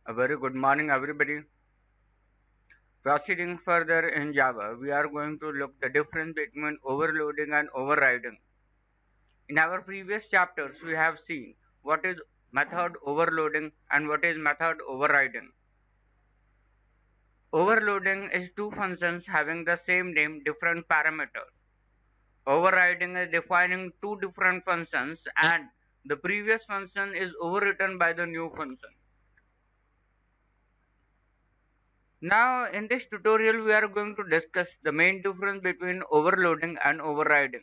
A very good morning, everybody. Proceeding further in Java, we are going to look the difference between overloading and overriding. In our previous chapters, we have seen what is method overloading and what is method overriding. Overloading is two functions having the same name, different parameters. Overriding is defining two different functions and the previous function is overwritten by the new function. Now, in this tutorial, we are going to discuss the main difference between overloading and overriding.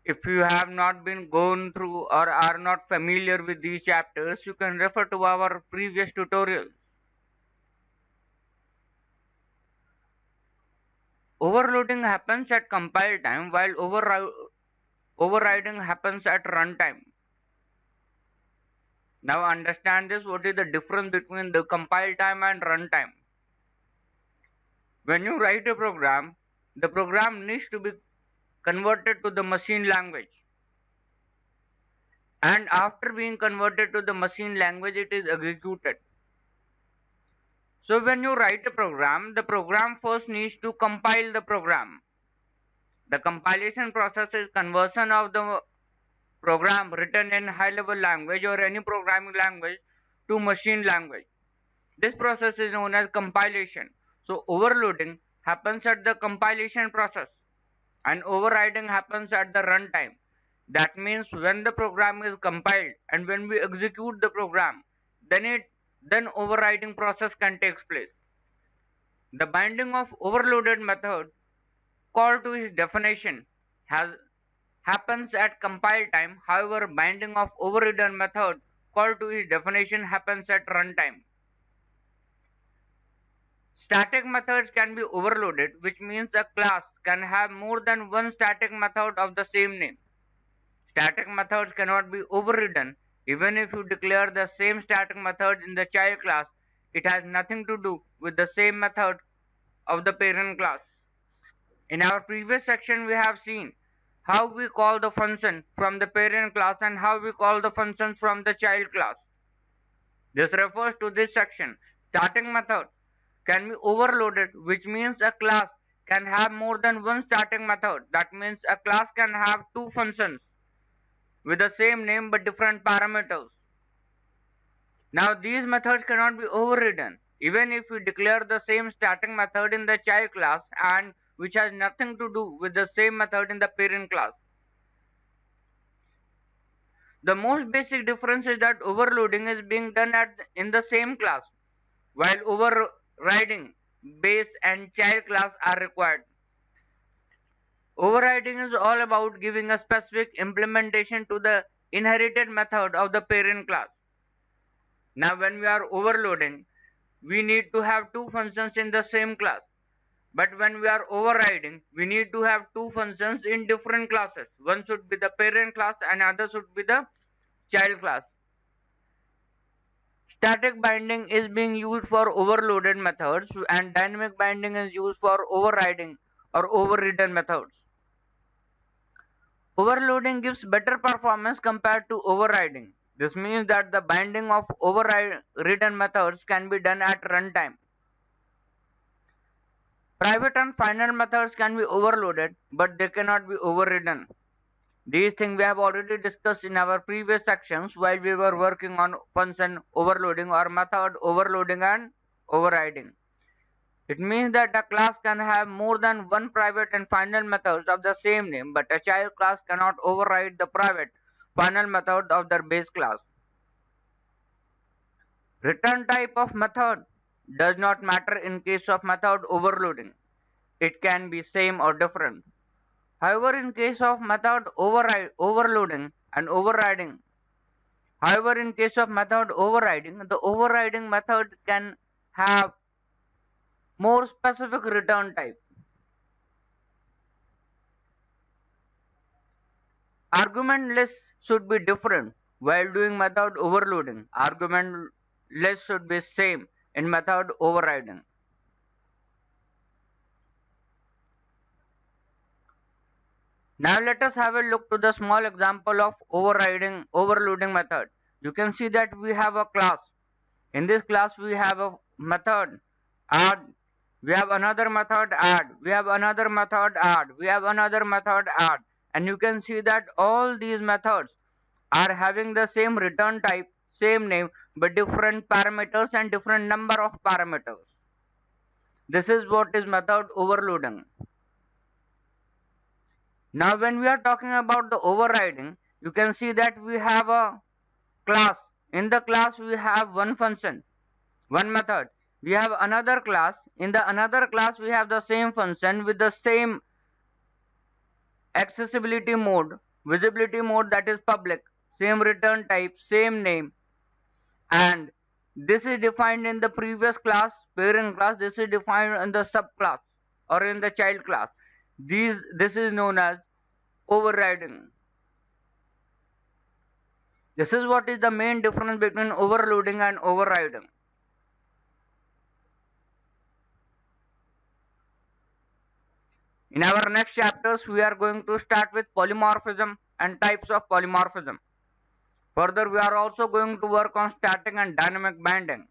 If you have not been gone through or are not familiar with these chapters, you can refer to our previous tutorial. Overloading happens at compile time while overriding happens at runtime. Now understand this, what is the difference between the compile time and runtime. When you write a program, the program needs to be converted to the machine language. And after being converted to the machine language, it is executed. So when you write a program, the program first needs to compile the program. The compilation process is conversion of the program written in high level language or any programming language to machine language. This process is known as compilation. So overloading happens at the compilation process and overriding happens at the runtime. That means when the program is compiled and when we execute the program, then overriding process can take place. The binding of overloaded method call to its definition has happens at compile time. However, binding of overridden method call to its definition happens at runtime. Static methods can be overloaded, which means a class can have more than one static method of the same name. Static methods cannot be overridden. Even if you declare the same static method in the child class, it has nothing to do with the same method of the parent class. In our previous section, we have seen how we call the function from the parent class and how we call the functions from the child class. This refers to this section. Starting method can be overloaded, which means a class can have more than one starting method. That means a class can have two functions with the same name but different parameters. Now these methods cannot be overridden. Even if we declare the same starting method in the child class and which has nothing to do with the same method in the parent class. The most basic difference is that overloading is being done in the same class, while overriding base and child class are required. Overriding is all about giving a specific implementation to the inherited method of the parent class. Now when we are overloading, we need to have two functions in the same class. But when we are overriding, we need to have two functions in different classes. One should be the parent class and other should be the child class. Static binding is being used for overloaded methods and dynamic binding is used for overriding or overridden methods. Overloading gives better performance compared to overriding. This means that the binding of overridden methods can be done at runtime. Private and final methods can be overloaded, but they cannot be overridden. These things we have already discussed in our previous sections while we were working on function overloading or method overloading and overriding. It means that a class can have more than one private and final methods of the same name, but a child class cannot override the private final method of their base class. Return type of method does not matter in case of method overloading. It can be same or different. However, in case of method overloading and overriding, the overriding method can have more specific return type. Argument list should be different while doing method overloading. Argument list should be same in method overriding. Now let us have a look to the small example of overloading method. You can see that we have a class. In this class we have a method add, we have another method add, we have another method add, we have another method add, and you can see that all these methods are having the same return type, same name, but different parameters and different number of parameters. This is what is method overloading. Now when we are talking about the overriding, you can see that we have a class. In the class we have one function, one method. We have another class. In the another class we have the same function with the same accessibility mode, visibility mode, that is public, same return type, same name, and this is defined in the previous class, parent class. This is defined in the subclass or in the child class. This is known as overriding. This is what is the main difference between overloading and overriding. In our next chapters, we are going to start with polymorphism and types of polymorphism. Further, we are also going to work on static and dynamic binding.